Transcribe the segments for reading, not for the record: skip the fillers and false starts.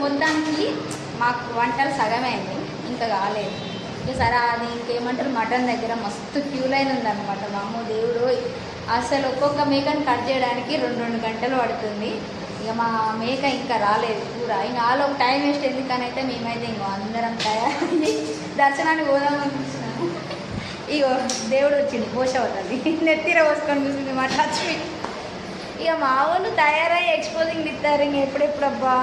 మొత్తానికి మాకు వంటలు సగమైంది, ఇంకా కాలేదు. ఇక సరే అది ఇంకేమంటారు మటన్ దగ్గర మస్తు క్యూ లైన్ ఉందన్నమాట. మామూలు దేవుడు అసలు ఒక్కొక్క మేకని కట్ చేయడానికి 2 గంటలు పడుతుంది. ఇక మా మేక ఇంకా రాలేదు కూర. ఇంకా వాళ్ళు ఒక టైం వేస్ట్ ఎందుకని అయితే మేమైతే ఇంకో అందరం తయారయ్యి దర్శనానికి పోదామని చూసినాము. ఇగో దేవుడు వచ్చింది పోషవతది నెత్తిర పోసుకొని చూసింది మా లక్ష్మి. ఇక మా వాళ్ళు తయారయ్యి ఎక్స్పోజింగ్ ఇస్తారు. ఇంక ఎప్పుడెప్పుడబ్బా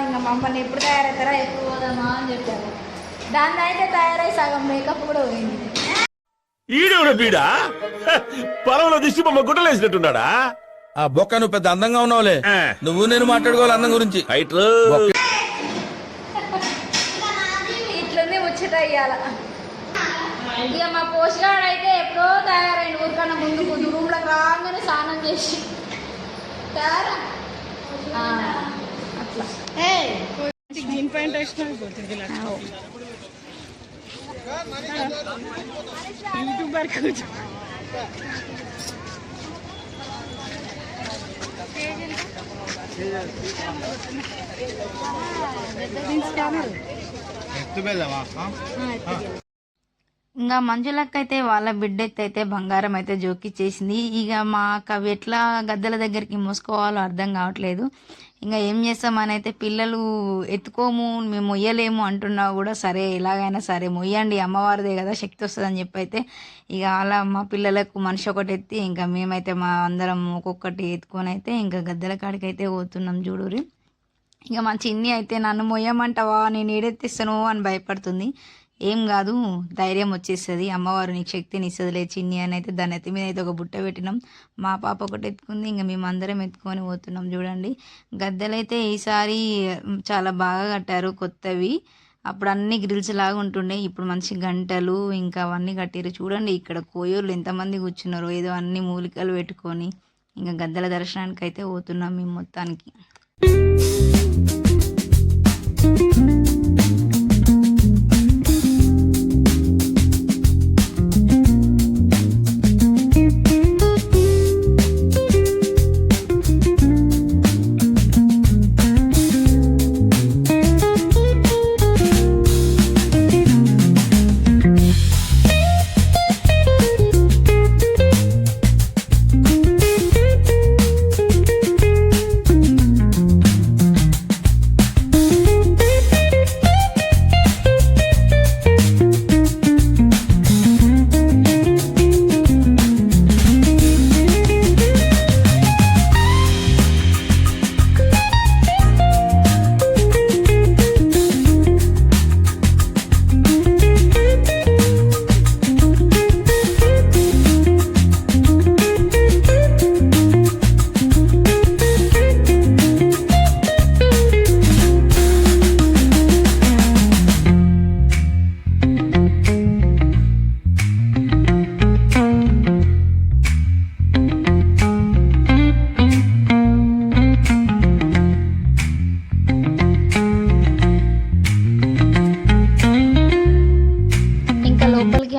ఇంకా మమ్మల్ని ఎప్పుడు తయారవుతారా ఎప్పుడు పోదామా అని చెప్పారు. దాన్ని అయితే తయారై సగం మేకప్ కూడా పోయింది. ఈడెవడ బీడా పొలంలో దిష్టి బొమ్మ గుట్టలేసినట్టున్నాడా? ఆ బొక్క నువ్వు పెద్ద అందంగా ఉన్నావులే. నువ్వు నేను మాట్లాడుకోవాలి అందం గురించి. ఇట్లనే ముచ్చట అయ్యాల. ఇక మా పోషగాడు అయితే ఎప్పుడో తయారైంది. ఊరికన్నా ముందు రూమ్లోకి రాగానే స్నానం చేసి తయారా అట్లా యూట్యూబర్ ఇంకా మంజులక్క అయితే వాళ్ళ బిడ్డ అయితే బంగారం అయితే జోకిచ్చేసింది. ఇక మాకు అవి ఎట్లా గద్దెల దగ్గరికి మోసుకోవాలో అర్థం కావట్లేదు. ఇంకా ఏం చేస్తామని అయితే పిల్లలు ఎత్తుకోము మేము మొయ్యలేము అంటున్నా కూడా సరే ఎలాగైనా సరే మొయ్యండి అమ్మవారిదే కదా శక్తి వస్తుందని చెప్పి అయితే ఇక అలా మా పిల్లలకు మనిషి ఒకటి ఎత్తి ఇంకా మేమైతే మా అందరం ఒక్కొక్కటి ఎత్తుకొని అయితే ఇంకా గద్దెల కాడికి అయితే పోతున్నాం చూడురి. ఇక మా చిన్ని అయితే నన్ను మొయ్యమంటావా నేను ఏడెత్తిస్తాను అని భయపడుతుంది. ఏం కాదు ధైర్యం వచ్చేస్తుంది, అమ్మవారు నీకు శక్తిని ఇస్తుందిలే చిన్ని అని అయితే దాని ఎత్తి మీద అయితే ఒక బుట్ట పెట్టినాం. మా పాప ఒకటి ఎత్తుకుంది, ఇంకా మేమందరం ఎత్తుకొని పోతున్నాం చూడండి. గద్దెలైతే ఈసారి చాలా బాగా కట్టారు కొత్తవి. అప్పుడు అన్ని గ్రిల్స్ లాగా ఉంటుండే, ఇప్పుడు మంచి గంటలు ఇంకా అవన్నీ కట్టారు చూడండి. ఇక్కడ కోయోళ్ళు ఎంతమంది కూర్చున్నారు ఏదో అన్ని మూలికలు పెట్టుకొని. ఇంకా గద్దెల దర్శనానికి అయితే పోతున్నాం మేము మొత్తానికి.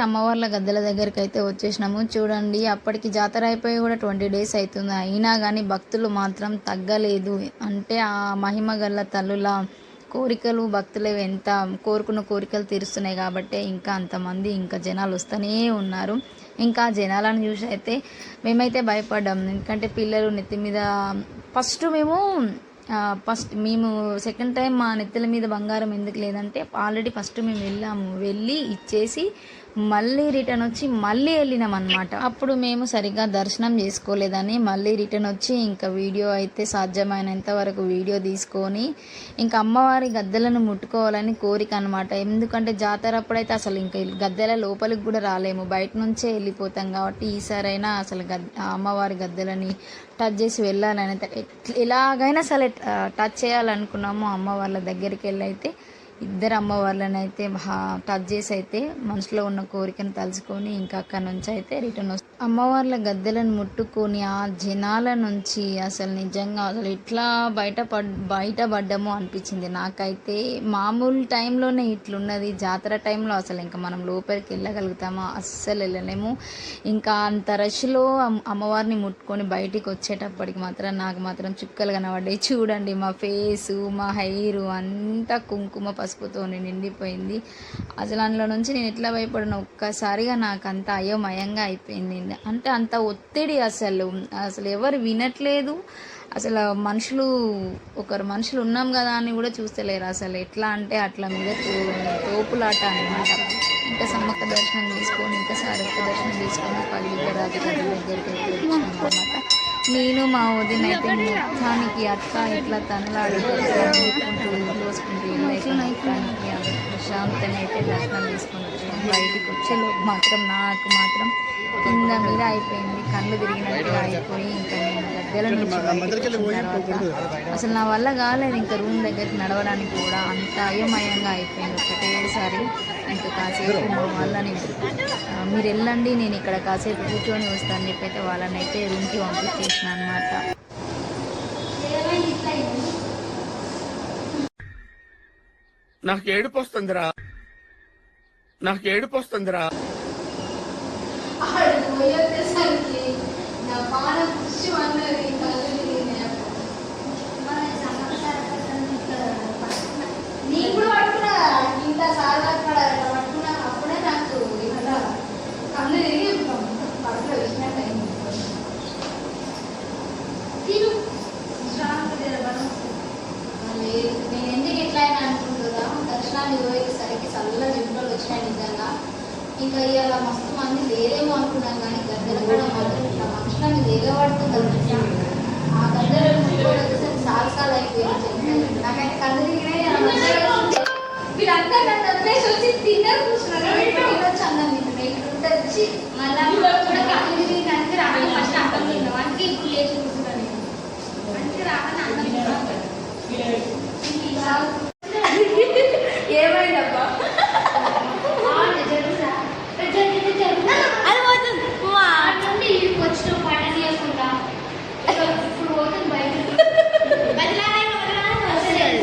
అమ్మవార్ల గద్దెల దగ్గరికి అయితే వచ్చేసినాము చూడండి. అప్పటికి జాతర అయిపోయి కూడా 20 days అవుతుంది, అయినా కానీ భక్తులు మాత్రం తగ్గలేదు. అంటే ఆ మహిమ గల్ల తల్లుల కోరికలు భక్తులు ఎంత కోరుకున్న కోరికలు తీరుస్తున్నాయి కాబట్టి ఇంకా అంతమంది ఇంకా జనాలు వస్తూనే ఉన్నారు. ఇంకా జనాలను చూసి అయితే మేమైతే భయపడ్డాం. ఎందుకంటే పిల్లలు నెత్తి మీద ఫస్ట్ మేము సెకండ్ టైం మా నెత్తుల మీద బంగారం ఎందుకు లేదంటే ఆల్రెడీ ఫస్ట్ మేము వెళ్ళి ఇచ్చేసి మళ్ళీ రిటర్న్ వచ్చి మళ్ళీ వెళ్ళినాం అనమాట. అప్పుడు మేము సరిగ్గా దర్శనం చేసుకోలేదని మళ్ళీ రిటర్న్ వచ్చి ఇంకా వీడియో అయితే సాధ్యమైనంత వరకు వీడియో తీసుకొని ఇంకా అమ్మవారి గద్దెలను ముట్టుకోవాలని కోరిక అనమాట. ఎందుకంటే జాతర అప్పుడైతే అసలు ఇంకా గద్దెల లోపలికి కూడా రాలేము, బయట నుంచే వెళ్ళిపోతాం. కాబట్టి ఈసారైనా అసలు అమ్మవారి గద్దెలని టచ్ చేసి వెళ్ళాలని ఎలాగైనా సరే టచ్ చేయాలనుకున్నాము. అమ్మవార్ల దగ్గరికి వెళ్ళి అయితే ఇద్దరు అమ్మవార్లను అయితే టచ్ చేసి అయితే మనసులో ఉన్న కోరికను తలుచుకొని ఇంకా అక్కడ నుంచి అయితే రిటర్న్ అమ్మవార్ల గద్దెలను ముట్టుకొని ఆ జనాల నుంచి అసలు నిజంగా అసలు ఎట్లా బయటపడ్డామో అనిపించింది నాకైతే. మామూలు టైంలోనే ఇట్లున్నది, జాతర టైంలో అసలు ఇంకా మనం లోపలికి వెళ్ళగలుగుతామా? అస్సలు వెళ్ళలేము. ఇంకా అంత రష్లో అమ్మవారిని ముట్టుకొని బయటికి వచ్చేటప్పటికి మాత్రం నాకు మాత్రం చుక్కలు కనబడ్డాయి. చూడండి మా ఫేసు, మా హెయిర్ అంతా కుంకుమ పసుపుతో నిండిపోయింది. అసలు అందులో నుంచి నేను ఎట్లా భయపడిన ఒక్కసారిగా నాకు అంత అయోమయంగా అయిపోయింది. అంటే అంత ఒత్తిడి, అసలు ఎవరు వినట్లేదు. అసలు మనుషులు ఉన్నాం కదా అని కూడా చూస్తలేరు. అసలు ఎట్లా అంటే అట్లా మీద తోపులాట అనమాట. ఇంకా సమ్మక్క దర్శనం తీసుకొని, ఇంకా సారక్క దర్శనం తీసుకొని పల్లిగరాజు గారి దగ్గరికి వచ్చాను అనమాట. నేను మా వదిన అయితే మొత్తానికి అట్లా ఇట్లా తనలాడుకుంటూ మొత్తానికి ప్రశాంతంగా అయితే దర్శనం తీసుకొని వచ్చాను. బయటికి వచ్చేలోపు మాత్రం నాకు మాత్రం కింద మీద అయిపోయింది, కళ్ళు తిరిగినట్టుగా అయిపోయి ఇంకా నేను గద్దెల నుంచి తర్వాత అసలు నా వల్ల కాలేదు ఇంకా రూమ్ దగ్గరికి నడవడానికి కూడా. అంత అయోమయంగా అయిపోయింది ఒకటేసారి. ఇంకా కాసేపు మా వాళ్ళని మీరు వెళ్ళండి, నేను ఇక్కడ కాసేపు కూర్చొని వస్తాను చెప్పి అయితే వాళ్ళని అయితే రూమ్కి పంపించేసిన అనమాట. నాకు ఏడుపు వస్తుందిరా. నేను ఎందుకు ఎట్లా అయినా అనుకుంటుందా, దర్శనాన్ని పోయేసరికి చల్ల జింటలు వచ్చినాయి నిజంగా. ఇంకా ఇవాళ మస్తు మంది లేరేమో అనుకున్నాం కానీ గద్దెల కూడా మాత్రం ఇట్లా మనుషులని దిగబడుతుంది. ఆ గద్దెలు వచ్చేసరికి సాలు అయిపోయింది. నాకైతే కళ్ళు తిరిగినాయి. వీళ్ళంతా నన్ను వదిలేసి వచ్చి తిన్నారు, కూర్చున్నారు. తినొచ్చు అన్నం తింటున్నాయి. ఇక్కడ వచ్చి మళ్ళీ కూడా కళ్ళు తిరిగినానికి రాని ఫస్ట్ అన్నం తిన్నాం. అందుకే ఇప్పుడు లేచి కూర్చున్నాను. అందుకే రాని అన్నం తిన్నాను. ఏమైందబ్బా?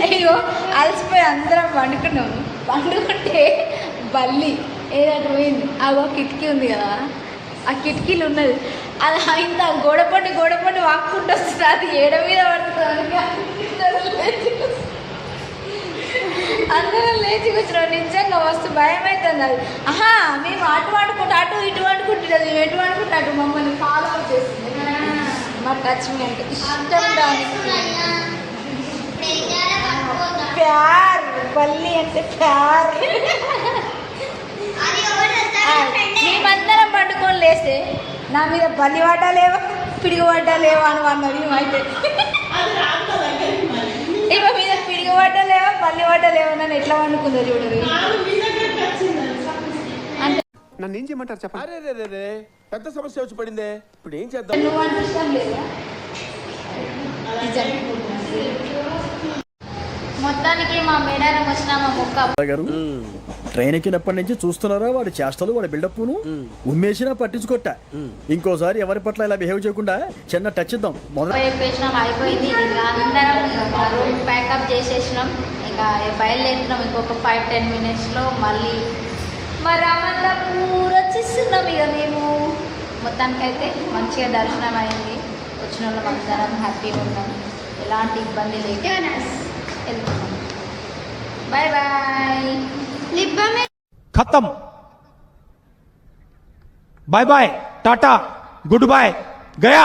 అయ్యో అలసిపోయి అందరం పండుకుంటే బల్లి ఏదైనా పోయింది. ఆ కిటికీ ఉంది కదా, ఆ కిటికీలు ఉన్నది, అది ఇంత గోడపండి వాక్కుంటూ వస్తుంది. అది ఏడ మీద పడుతుంది. అందరం లేచి కూర్చున్నాం. నిజంగా మస్తు భయం అవుతుంది. అది మేము అటు ఇటు అనుకుంటున్నది, మేము ఎటు అనుకుంటే అటు మమ్మల్ని ఫాలో చేస్తుంది. మా టచ్ మీ అంటే ఇష్టం. దానికి ప్యార్, బల్లి అంటే ప్యార్. మేమందరం పండుకొని లేస్తే నా మీద బల్లి పడ్డాలేవా పిడిగి పడ్డాలేవా అని అన్నది. అయితే ఇక మీద పిడిగి పడ్డాలేవా బల్లి పడ్డాలేవా నన్ను ఎట్లా వండుకుందో చూడరు. నన్ను ఏం చేయమంటారు చెప్పండి. అరే పెద్ద సమస్య వచ్చి పడిందే, ఇప్పుడు ఏం చేద్దాం? నువ్వు అంటే ఇష్టం లేదా? మొత్తానికి మా మేడారం వచ్చిన మా మొక్క గారు ట్రైన్ ఎక్కినప్పటి నుంచి చూస్తున్నారా వాడి చేష్టలు, వాడి బిల్డప్ను. ఉమ్మేసినా పట్టించుకోట. ఇంకోసారి ఎవరి పట్ల ఇలా బిహేవ్ చేయకుండా చిన్న టచ్ ఇద్దాం. చెప్పేసినాం, అయిపోయింది. అందరం రూమ్ ప్యాకప్ చేసేసినాం. ఇంకా బయలుదేరుతున్నాం. ఇంకొక 5-10 minutesలో మళ్ళీ మరి రామల్లపూర్ వచ్చేస్తున్నాం. ఇక మేము మొత్తానికైతే మంచిగా దర్శనం అయింది. వచ్చిన వాళ్ళం అందరం హ్యాపీగా ఉన్నాం, ఎలాంటి ఇబ్బంది లేక వెళ్తున్నాం. Bye bye. खत्म. Bye bye, tata, goodbye, गया.